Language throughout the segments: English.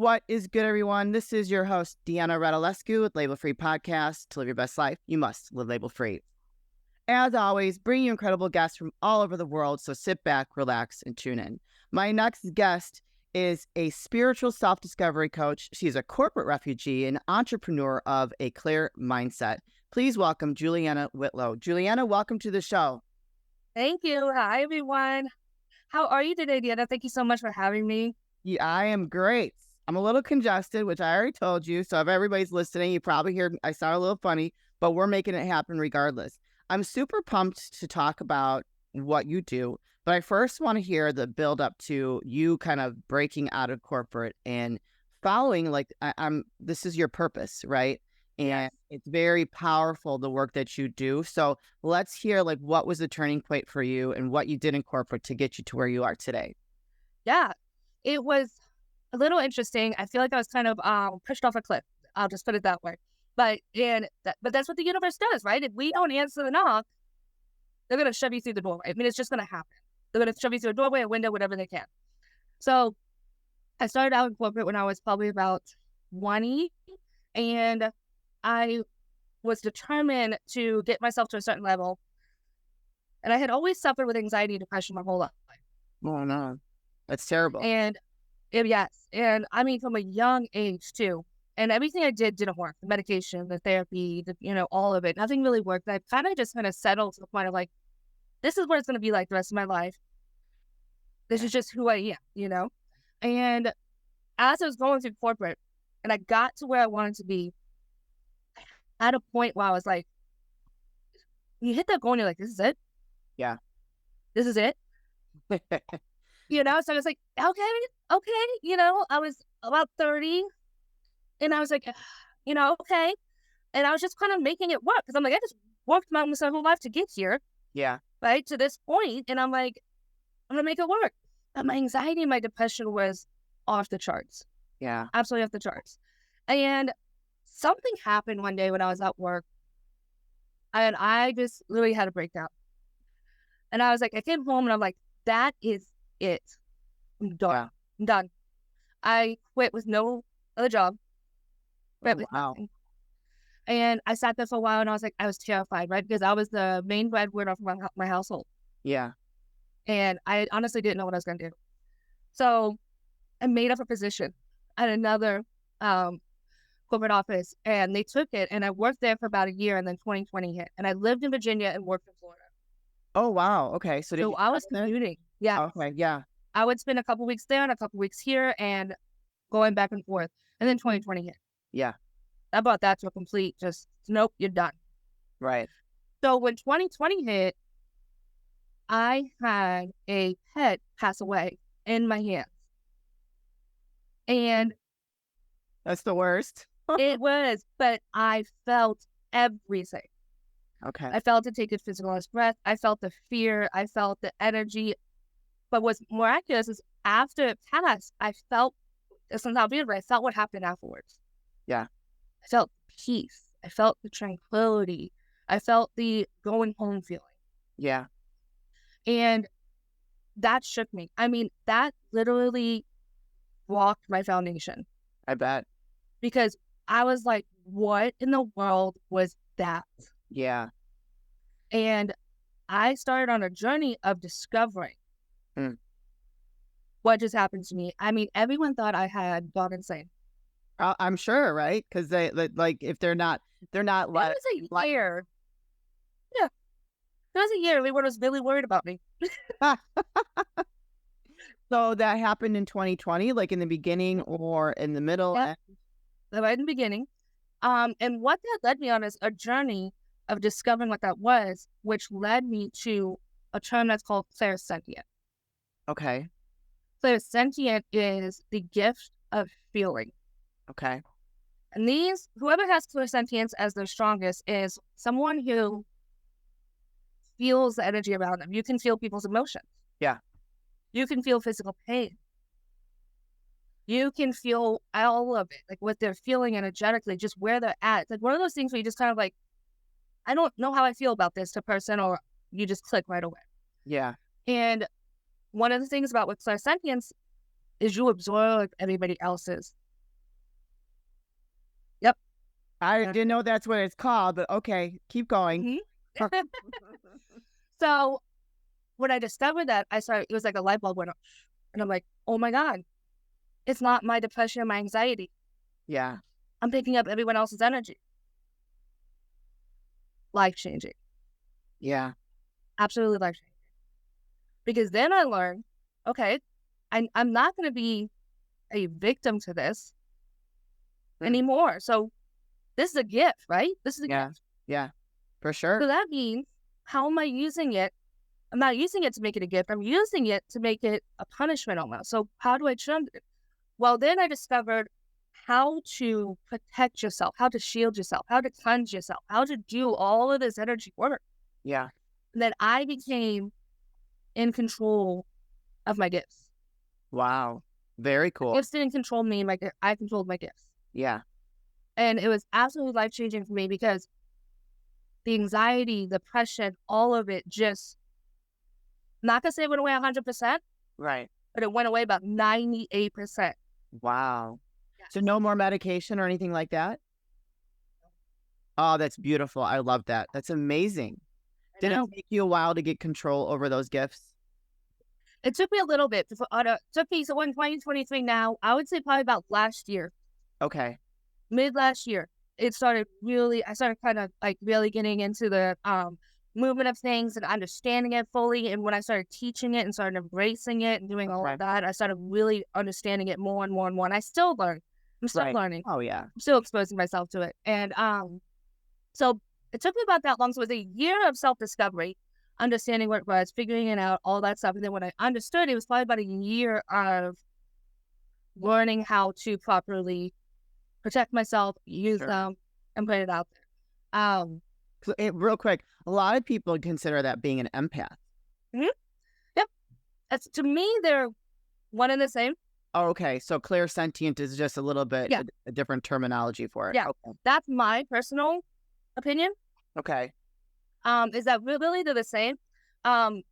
What is good, everyone? This is your host, Deanna Radulescu with Label Free Podcast. To live your best life, you must live label free. As always, bring you incredible guests from all over the world, so sit back, relax, and tune in. My next guest is a spiritual self-discovery coach. She's a corporate refugee and entrepreneur of a clear mindset. Please welcome Julianna Whitlow. Julianna, welcome to the show. Thank you. Hi, everyone. How are you today, Deanna? Thank you so much for having me. Yeah, I am great. I'm a little congested, which I already told you. So if everybody's listening, you probably hear I sound a little funny, but we're making it happen regardless. I'm super pumped to talk about what you do, but I first want to hear the build up to you kind of breaking out of corporate and following this is your purpose, right? And Yes. it's very powerful, the work that you do. So let's hear what was the turning point for you and what you did in corporate to get you to where you are today. Yeah. It was a little interesting. I feel like I was kind of pushed off a cliff. I'll just put it that way. But that's what the universe does, right? If we don't answer the knock, they're gonna shove you through the doorway. I mean, it's just gonna happen. They're gonna shove you through a doorway, a window, whatever they can. So I started out in corporate when I was probably about 20, and I was determined to get myself to a certain level. And I had always suffered with anxiety and depression my whole life. Oh no, that's terrible. And yes, and I mean from a young age too. And everything I didn't work. The medication, the therapy, all of it. Nothing really worked. I kind of settled to the point of like, this is what it's going to be like the rest of my life. This is just who I am. And as I was going through corporate and I got to where I wanted to be, at a point where I was like, you hit that goal and you're like, this is it. Yeah. This is it. So I was like, okay. I was about 30 and I was like, okay. And I was just kind of making it work because I'm like, I just worked my whole life to get here. Yeah. Right. To this point. And I'm like, I'm going to make it work. But my anxiety and my depression was off the charts. Yeah. Absolutely off the charts. And something happened one day when I was at work and I just literally had a breakdown. And I was like, I came home and I'm like, that is it. I'm done. Yeah. I'm done. I quit with no other job. Oh, wow. And I sat there for a while and I was like, I was terrified, right? Because I was the main breadwinner for my household. Yeah. And I honestly didn't know what I was going to do. So I made up a position at another corporate office and they took it and I worked there for about a year and then 2020 hit. And I lived in Virginia and worked in Florida. Oh, wow. Okay. So I was commuting. Yeah. Okay. Yeah. I would spend a couple weeks there and a couple weeks here and going back and forth. And then 2020 hit. Yeah. I brought that to a complete nope, you're done. Right. So when 2020 hit, I had a pet pass away in my hands. And that's the worst. It was, but I felt everything. Okay. I felt it take a physical breath. I felt the fear. I felt the energy. But what's miraculous is after it passed, I felt, I felt what happened afterwards. Yeah. I felt peace. I felt the tranquility. I felt the going home feeling. Yeah. And that shook me. I mean, that literally rocked my foundation. I bet. Because I was like, what in the world was that? Yeah. And I started on a journey of discovering what just happened to me. I mean, everyone thought I had gone insane. I'm sure, right? Because they if they're not like. It was a year. Yeah. It was a year. Everyone was really worried about me. So that happened in 2020, like in the beginning or in the middle? Yeah. Right in the beginning. And what that led me on is a journey of discovering what that was, which led me to a term that's called clairsentient. Okay. Clairsentient is the gift of feeling. Okay. And whoever has clairsentience as their strongest is someone who feels the energy around them. You can feel people's emotions. Yeah. You can feel physical pain. You can feel all of it, like what they're feeling energetically, just where they're at. It's like one of those things where you just kind of like, I don't know how I feel about this to person, or you just click right away. Yeah. And one of the things about with clairsentience is you absorb everybody else's I didn't know that's what it's called, but okay, keep going. Mhm. So when I discovered that, it was like a light bulb went off. And I'm like, oh my God, it's not my depression and my anxiety. Yeah. I'm picking up everyone else's energy. Life changing. Yeah. Absolutely life changing. Because then I learned, okay, I'm not going to be a victim to this anymore. So this is a gift, right? This is a Yeah. gift. Yeah. For sure. So that means, how am I using it? I'm not using it to make it a gift. I'm using it to make it a punishment almost. So how do I turn it? Well, then I discovered how to protect yourself, how to shield yourself, how to cleanse yourself, how to do all of this energy work. Yeah. And then I became in control of my gifts. Wow. Very cool. Gifts didn't control me. I controlled my gifts. Yeah. And it was absolutely life-changing for me because the anxiety, depression, all of it just, not to say it went away 100%, Right. but it went away about 98%. Wow. So Yes. no more medication or anything like that? Oh, that's beautiful. I love that. That's amazing. I Did it know. take you a while to get control over those gifts? It took me a little bit. So we're in 2023 now. I would say probably about last year, Okay. mid last year, I started kind of like really getting into the movement of things and understanding it fully. And when I started teaching it and started embracing it and doing all Okay. of that, I started really understanding it more and more and more. And I still learn. I'm still Right. learning. Oh, yeah. I'm still exposing myself to it. And so it took me about that long. So it was a year of self-discovery, understanding what it was, figuring it out, all that stuff. And then when I understood, it was probably about a year of learning how to properly protect myself, use Sure. them, and put it out there. Real quick, a lot of people consider that being an empath. Mhm. Yep. To me, they're one and the same. Oh, okay. So clairsentient is just a little bit Yeah. a different terminology for it. Yeah. Okay. That's my personal opinion. Okay. Is that really they're the same. Empath,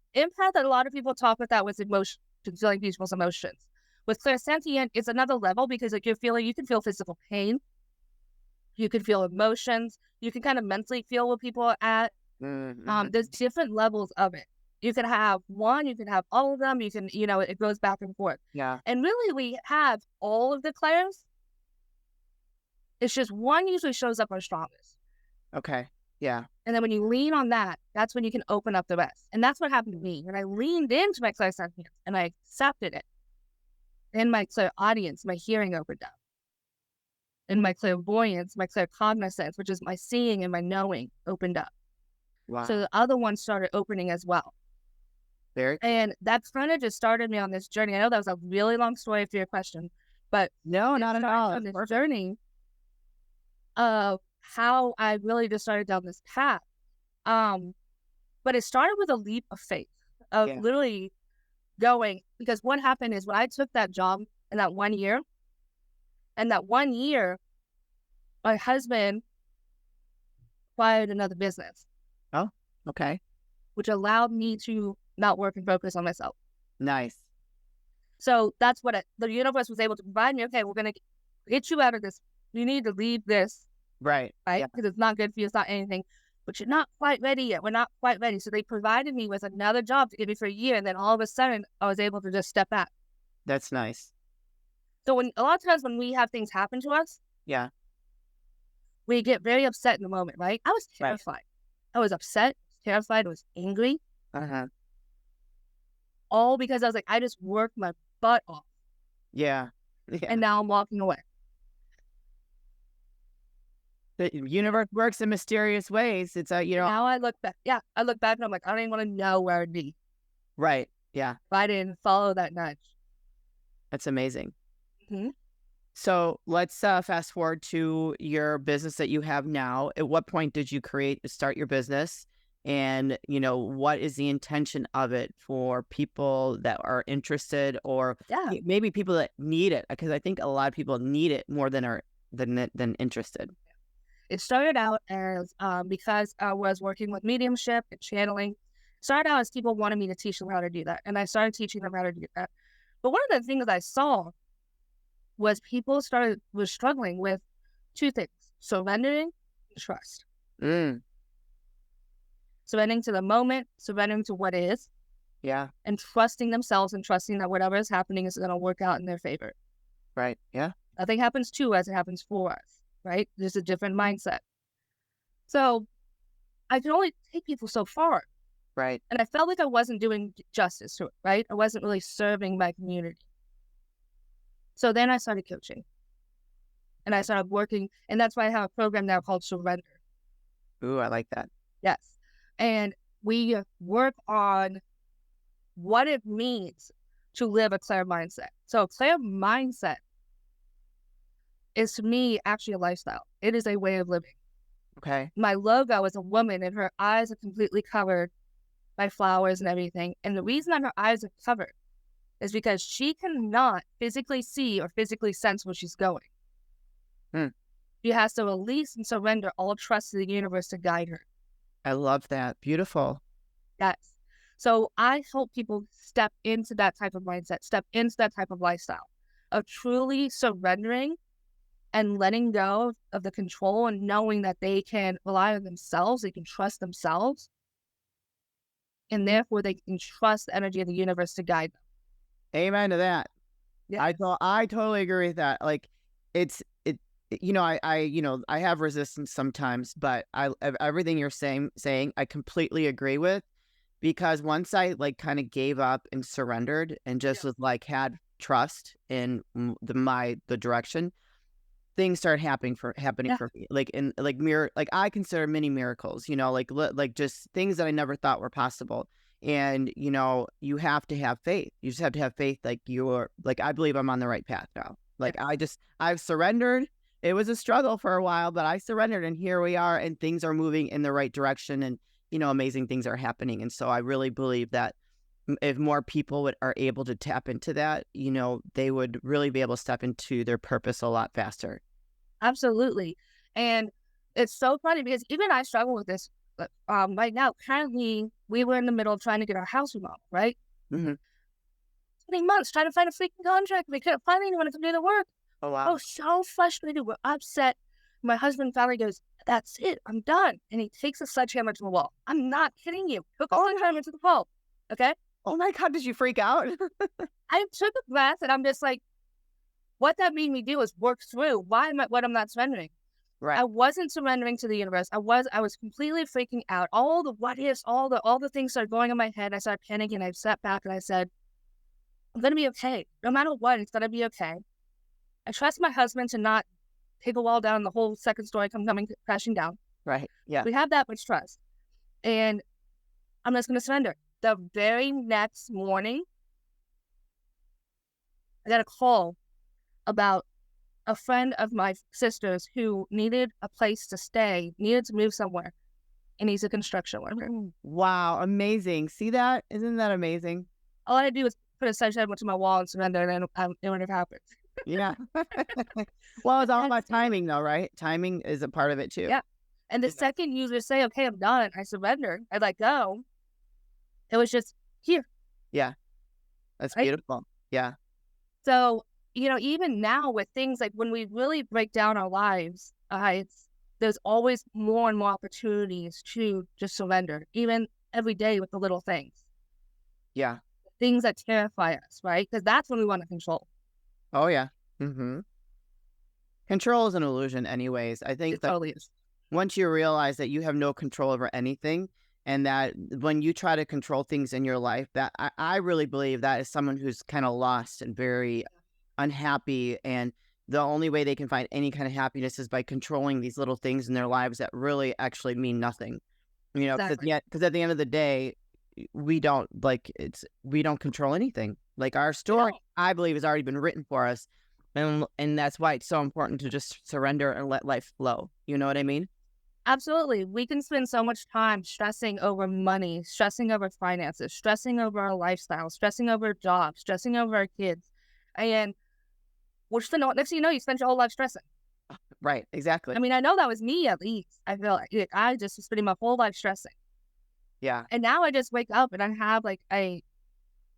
a lot of people talk about that with emotions, feeling people's emotions. With clairsentient, it's another level because like you can feel physical pain, you can feel emotions, you can kind of mentally feel what people are at. Mm-hmm. There's different levels of it. You can have one, you can have all of them, it goes back and forth. Yeah. And really, we have all of the clairs. It's just one usually shows up our strongest. Okay. Yeah. And then when you lean on that, that's when you can open up the rest. And that's what happened to me. When I leaned into my clairsentience and I accepted it, then my clairaudience, my hearing opened up. And my clairvoyance, my claircognizance, which is my seeing and my knowing, opened up. So Wow. the other ones started opening as well. Very cool. And that kind of just started me on this journey. I know that was a really long story for your question, but No, it not at started all. on It's this perfect. journey of how I really just started down this path. But it started with a leap of faith of Yeah. literally going, because what happened is when I took that job in that 1 year, and that 1 year, my husband acquired another business, Oh, okay. which allowed me to not work and focus on myself. Nice. So that's what the universe was able to provide me. Okay, we're going to get you out of this. You need to leave this, Right. right? Yeah. Because it's not good for you. It's not anything. But you're not quite ready yet. We're not quite ready. So they provided me with another job to give me for a year. And then all of a sudden, I was able to just step back. That's nice. So a lot of times when we have things happen to us, Yeah. we get very upset in the moment, right? I was Right. terrified. I was upset, terrified, I was angry. Uh-huh. All because I was like, I just worked my butt off. Yeah. Yeah. And now I'm walking away. The universe works in mysterious ways. It's a, Now I look back. Yeah, I look back and I'm like, I don't even want to know where I'd be right. Yeah. if I didn't follow that nudge. That's amazing. Mm-hmm. So let's fast forward to your business that you have now. At what point did you start your business? And, what is the intention of it for people that are interested or Yeah. maybe people that need it? Because I think a lot of people need it more than than interested. It started out as because I was working with mediumship and channeling. Started out as people wanted me to teach them how to do that. And I started teaching them how to do that. But one of the things I saw was people were struggling with two things. surrendering, trust. Mm. Surrendering to the moment, surrendering to what is, Yeah. and trusting themselves and trusting that whatever is happening is going to work out in their favor. Right. Yeah. Nothing happens to us, it happens for us, right? There's a different mindset. So I can only take people so far. Right. And I felt like I wasn't doing justice to it, right? I wasn't really serving my community. So then I started coaching. And I started working, and that's why I have a program now called Surrender. Ooh, I like that. Yes. And we work on what it means to live a clear mindset. So a clear mindset is, to me, actually a lifestyle. It is a way of living. Okay. My logo is a woman, and her eyes are completely covered by flowers and everything. And the reason that her eyes are covered is because she cannot physically see or physically sense where she's going. She has to release and surrender all trust to the universe to guide her. I love that. Beautiful. Yes. So I help people step into that type of mindset, step into that type of lifestyle of truly surrendering and letting go of the control and knowing that they can rely on themselves, they can trust themselves, and therefore they can trust the energy of the universe to guide them. Amen to that. Yes. I totally agree with that. Like, I have resistance sometimes, but everything you're saying, I completely agree with, because once I like kind of gave up and surrendered and just was like had trust in the direction, things started happening for me, like in like I consider mini miracles, like just things that I never thought were possible. And you have to have faith. You just have to have faith. Like I believe I'm on the right path now. Like I've surrendered. It was a struggle for a while, but I surrendered, and here we are, and things are moving in the right direction, and amazing things are happening. And so I really believe that if more people are able to tap into that, they would really be able to step into their purpose a lot faster. Absolutely. And it's so funny because even I struggle with this right now. Currently, we were in the middle of trying to get our house remodeled, right? Mm-hmm. 20 months trying to find a freaking contract. We couldn't find anyone to come do the work. Oh, wow. I was so frustrated. We're upset. My husband finally goes, "That's it. I'm done." And he takes a sledgehammer to the wall. I'm not kidding you. Took a sledgehammer to the wall. Okay? Oh my God, did you freak out? I took a breath and I'm just like, what that made me do is work through what I'm not surrendering. Right. I wasn't surrendering to the universe. I was completely freaking out. All the what ifs, all the things started going in my head. I started panicking. I sat back and I said, I'm gonna be okay. No matter what, it's gonna be okay. I trust my husband to not take a wall down and the whole second story coming crashing down. Right. Yeah. We have that much trust. And I'm just gonna surrender. The very next morning, I got a call about a friend of my sister's who needed a place to stay, needed to move somewhere, and he's a construction worker. Wow, amazing. See that? Isn't that amazing? All I had to do was put a sledgehammer to my wall and surrender, and it would have happened. Yeah. Well, it's all about timing, though, right? Timing is a part of it, too. Yeah. And the second you just say, okay, I'm done, I surrender, I let go, it was just here. Yeah. That's right? beautiful. Yeah. So, even now with things like when we really break down our lives, there's always more and more opportunities to just surrender, even every day with the little things. Yeah. Things that terrify us, right? Because that's when we want to control. Oh, yeah. Mm-hmm. Control is an illusion anyways. I think It totally is. Once you realize that you have no control over anything, and that when you try to control things in your life, that I really believe that is someone who's kind of lost and very unhappy, and the only way they can find any kind of happiness is by controlling these little things in their lives that really actually mean nothing. Exactly. Because at the end of the day, we don't control anything. Like our story, I believe, has already been written for us, and that's why it's so important to just surrender and let life flow. You know what I mean? Absolutely. We can spend so much time stressing over money, stressing over finances, stressing over our lifestyle, stressing over jobs, stressing over our kids. And next thing you know, you spend your whole life stressing. Right. Exactly. I mean, I know that was me at least. I feel like I just was spending my whole life stressing. Yeah. And now I just wake up and I have like a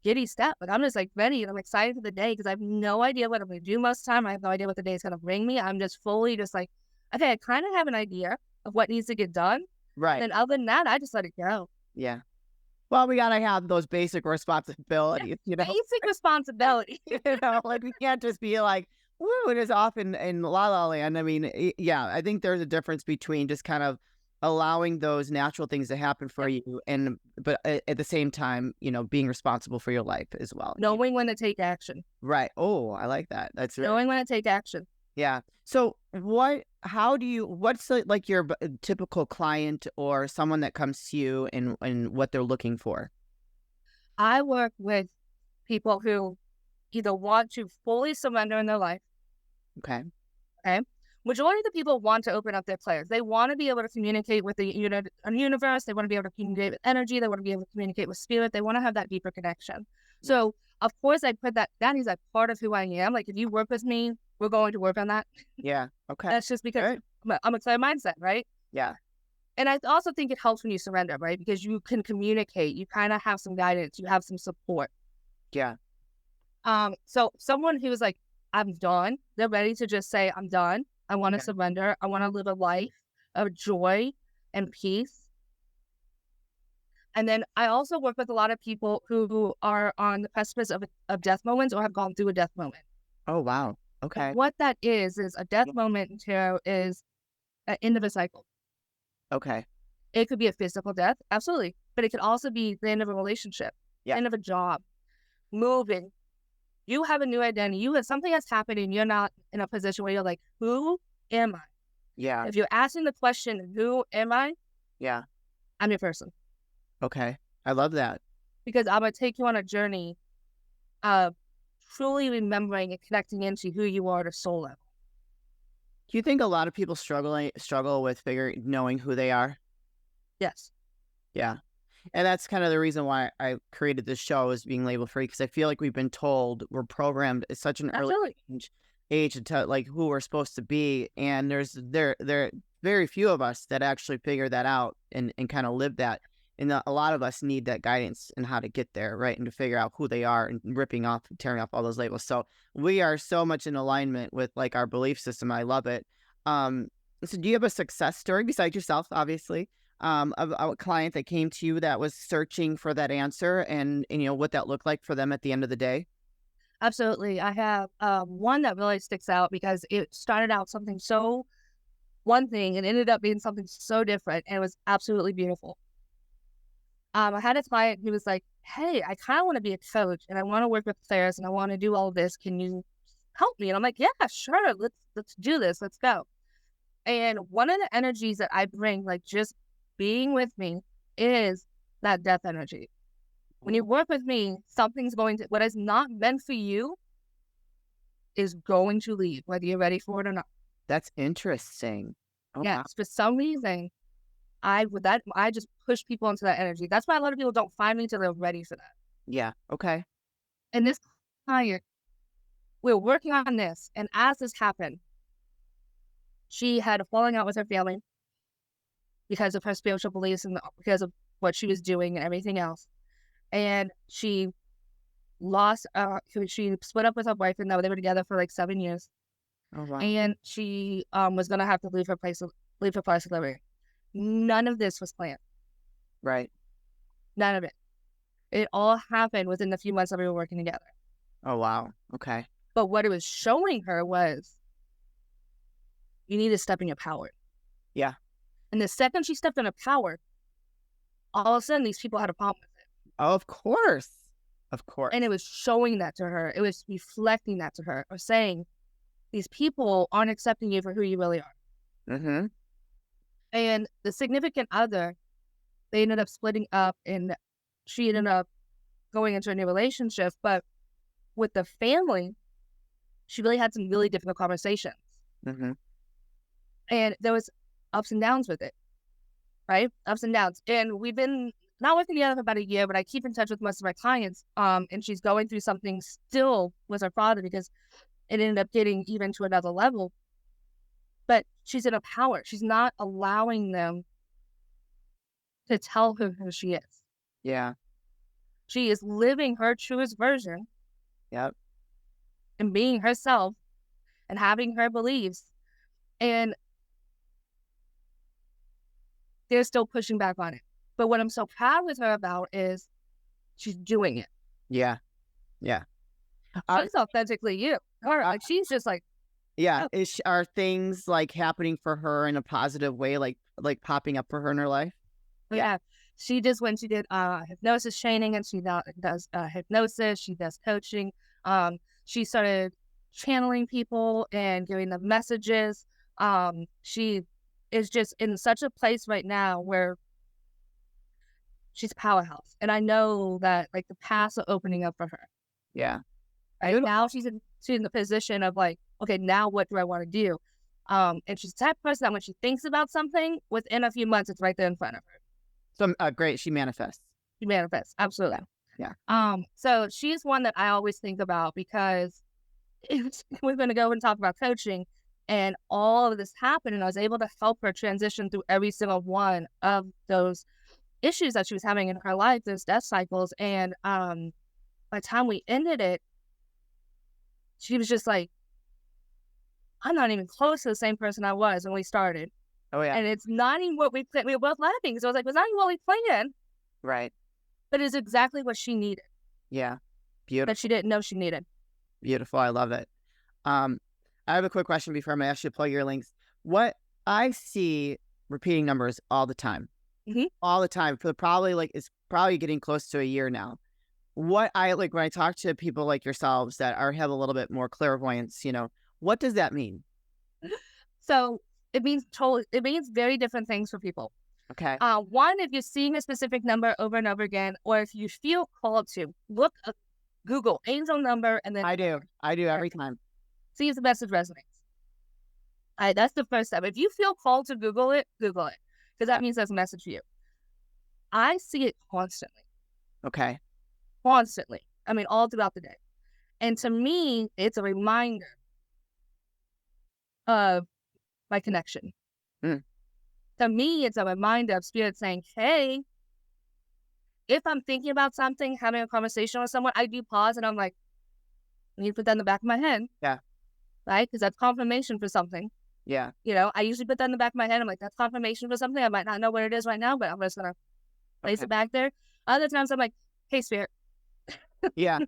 giddy step. Like I'm just like ready and I'm excited for the day because I have no idea what I'm going to do most of the time. I have no idea what the day is going to bring me. I'm just fully just like, okay, I kind of have an idea of what needs to get done. Right. Then other than that, I just let it go. Yeah. Well, we gotta have those basic responsibilities, Basic responsibility. like we can't just be like, woo, it is off in La La Land. I mean, yeah, I think there's a difference between just kind of allowing those natural things to happen for you, but at the same time, being responsible for your life as well. Knowing when to take action. Right. Oh, I like that. That's right. Knowing when to take action. Yeah. So what's like your typical client or someone that comes to you and what they're looking for? I work with people who either want to fully surrender in their life. Okay. Okay. Majority of the people want to open up their players. They want to be able to communicate with the universe. They want to be able to communicate with energy. They want to be able to communicate with spirit. They want to have that deeper connection. So, of course, I put that is like part of who I am. Like, if you work with me, we're going to work on that. Yeah. Okay. That's just because I'm a clear mindset, right? Yeah. And I also think it helps when you surrender, right? Because you can communicate. You kind of have some guidance. You have some support. Yeah. So someone who is like, I'm done. They're ready to just say, I'm done. I want to surrender. I want to live a life of joy and peace. And then I also work with a lot of people who are on the precipice of death moments or have gone through a death moment. Oh, wow. Okay. And what that is a death moment is an end of a cycle. Okay. It could be a physical death, absolutely. But it could also be the end of a relationship, end of a job, moving. You have a new identity. Something has happened and you're not in a position where you're like, who am I? Yeah. If you're asking the question, who am I? Yeah. I'm your person. Okay. I love that. Because I'm going to take you on a journey of truly remembering and connecting into who you are at a soul level. Do you think a lot of people struggle with knowing who they are? Yes. Yeah. And that's kind of the reason why I created this show, is being label free, because I feel like we've been told, we're programmed at such an early age to like who we're supposed to be, and there are very few of us that actually figure that out and kind of live that. And a lot of us need that guidance in how to get there, right? And to figure out who they are and tearing off all those labels. So we are so much in alignment with like our belief system. I love it. So do you have a success story besides yourself, obviously, of a client that came to you that was searching for that answer and what that looked like for them at the end of the day? Absolutely. I have one that really sticks out because it started out something so one thing and ended up being something so different, and it was absolutely beautiful. I had a client who was like, hey, I kind of want to be a coach and I want to work with players and I want to do all this. Can you help me? And I'm like, yeah, sure. Let's do this. Let's go. And one of the energies that I bring, like just being with me, is that death energy. When you work with me, what is not meant for you is going to leave, whether you're ready for it or not. That's interesting. Oh, yes. Wow. For some reason, I just push people into that energy. That's why a lot of people don't find me until they're ready for that. Yeah. Okay. And this client, we're working on this. And as this happened, she had a falling out with her family because of her spiritual beliefs and because of what she was doing and everything else. And she she split up with her boyfriend. Now they were together for like 7 years. Oh, wow. And she was going to have to leave her place of living. None of this was planned. Right. None of it. It all happened within the few months that we were working together. Oh, wow. Okay. But what it was showing her was, you need to step in your power. Yeah. And the second she stepped in her power, all of a sudden these people had a problem with it. Oh, of course. Of course. And it was showing that to her. It was reflecting that to her, or saying, these people aren't accepting you for who you really are. Mm-hmm. And the significant other, they ended up splitting up and she ended up going into a new relationship. But with the family, she really had some really difficult conversations. Mm-hmm. And there was ups and downs with it, right? Ups and downs. And we've been not working together for about a year, but I keep in touch with most of my clients. And she's going through something still with her father because it ended up getting even to another level. But she's in a power. She's not allowing them to tell her who she is. Yeah. She is living her truest version. Yep. And being herself and having her beliefs. And they're still pushing back on it. But what I'm so proud with her about is she's doing it. Yeah. Yeah. She's authentically you. Her, like, she's just like, yeah. oh. Are things like happening for her in a positive way, like popping up for her in her life? Yeah. She just, when she did hypnosis training, and she now does hypnosis, she does coaching. She started channeling people and giving them messages. She is just in such a place right now where she's a powerhouse. And I know that, like, the paths are opening up for her. Yeah. Right now she's in the position of like, okay, now what do I want to do? And she's the type of person that when she thinks about something, within a few months, it's right there in front of her. So great. She manifests. She manifests. Absolutely. Yeah. So she's one that I always think about, because we're going to go and talk about coaching, and all of this happened, and I was able to help her transition through every single one of those issues that she was having in her life, those death cycles. And by the time we ended it, she was just like, I'm not even close to the same person I was when we started. Oh, yeah. And it's not even what we planned. We were both laughing. So I was like, it was not even what we planned. Right. But it's exactly what she needed. Yeah. Beautiful. That she didn't know she needed. Beautiful. I love it. I have a quick question before I ask you to plug your links. What I see repeating numbers all the time. All the time. For probably it's probably getting close to a year now. What I like when I talk to people like yourselves that have a little bit more clairvoyance, what does that mean? So it means very different things for people. Okay. One, if you're seeing a specific number over and over again, or if you feel called to Google angel number, and then I do every time. See if the message resonates. All right, that's the first step. If you feel called to Google it, because that means there's a message for you. I see it constantly. Okay. Constantly. I mean, all throughout the day. And to me, it's a reminder of my connection. To me, it's a reminder of Spirit saying, hey, if I'm thinking about something, having a conversation with someone, I do pause and I'm like, I need to put that in the back of my head. Yeah. Right? Because that's confirmation for something. Yeah. I usually put that in the back of my head. I'm like, that's confirmation for something. I might not know what it is right now, but I'm just going to place it back there. Other times I'm like, hey, Spirit. Yeah.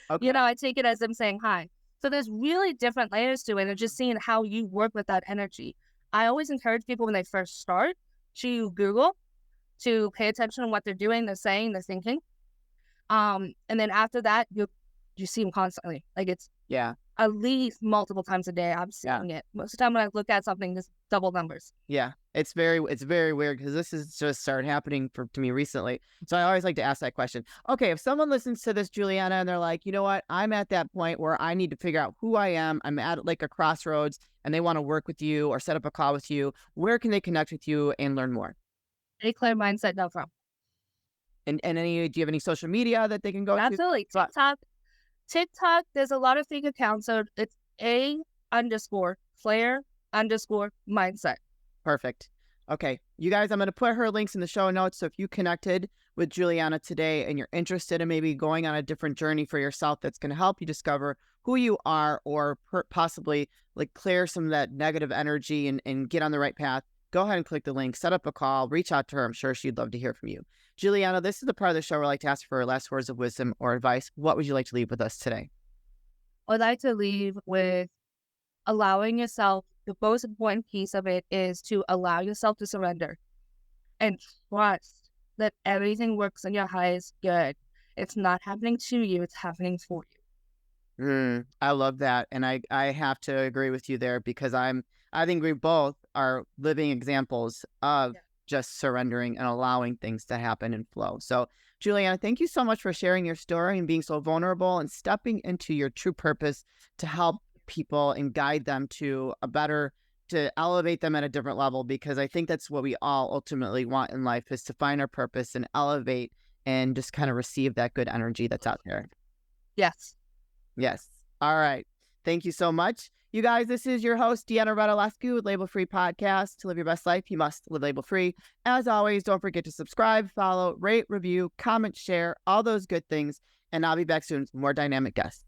Okay. I take it as them saying hi. So there's really different layers to it, and just seeing how you work with that energy. I always encourage people when they first start to Google, to pay attention to what they're doing, they're saying, they're thinking. And then after that, you see them constantly. Like, it's at least multiple times a day I'm seeing it. Most of the time when I look at something, just double numbers. Yeah. It's very weird, because this has just started happening to me recently. So I always like to ask that question. Okay, if someone listens to this, Julianna, and they're like, you know what, I'm at that point where I need to figure out who I am. I'm at like a crossroads, and they want to work with you or set up a call with you. Where can they connect with you and learn more? AClearMindset.com. And do you have any social media that they can go to? Absolutely. TikTok, there's a lot of fake accounts, so it's _Claire_mindset. Perfect. Okay. You guys, I'm going to put her links in the show notes. So if you connected with Julianna today and you're interested in maybe going on a different journey for yourself that's going to help you discover who you are, or possibly like clear some of that negative energy and get on the right path, go ahead and click the link, set up a call, reach out to her. I'm sure she'd love to hear from you. Julianna, this is the part of the show where I like to ask for her last words of wisdom or advice. What would you like to leave with us today? I'd like to leave with allowing yourself. The most important piece of it is to allow yourself to surrender and trust that everything works in your highest good. It's not happening to you, it's happening for you. I love that. And I have to agree with you there, because I think we both are living examples of just surrendering and allowing things to happen and flow. So Julianna, thank you so much for sharing your story and being so vulnerable and stepping into your true purpose to help people and guide them to elevate them at a different level, because I think that's what we all ultimately want in life, is to find our purpose and elevate and just kind of receive that good energy that's out there. Yes. All right. Thank you so much. You guys, this is your host, Deanna Radulescu with Label Free Podcast. To live your best life, you must live label free. As always, don't forget to subscribe, follow, rate, review, comment, share, all those good things. And I'll be back soon with more dynamic guests.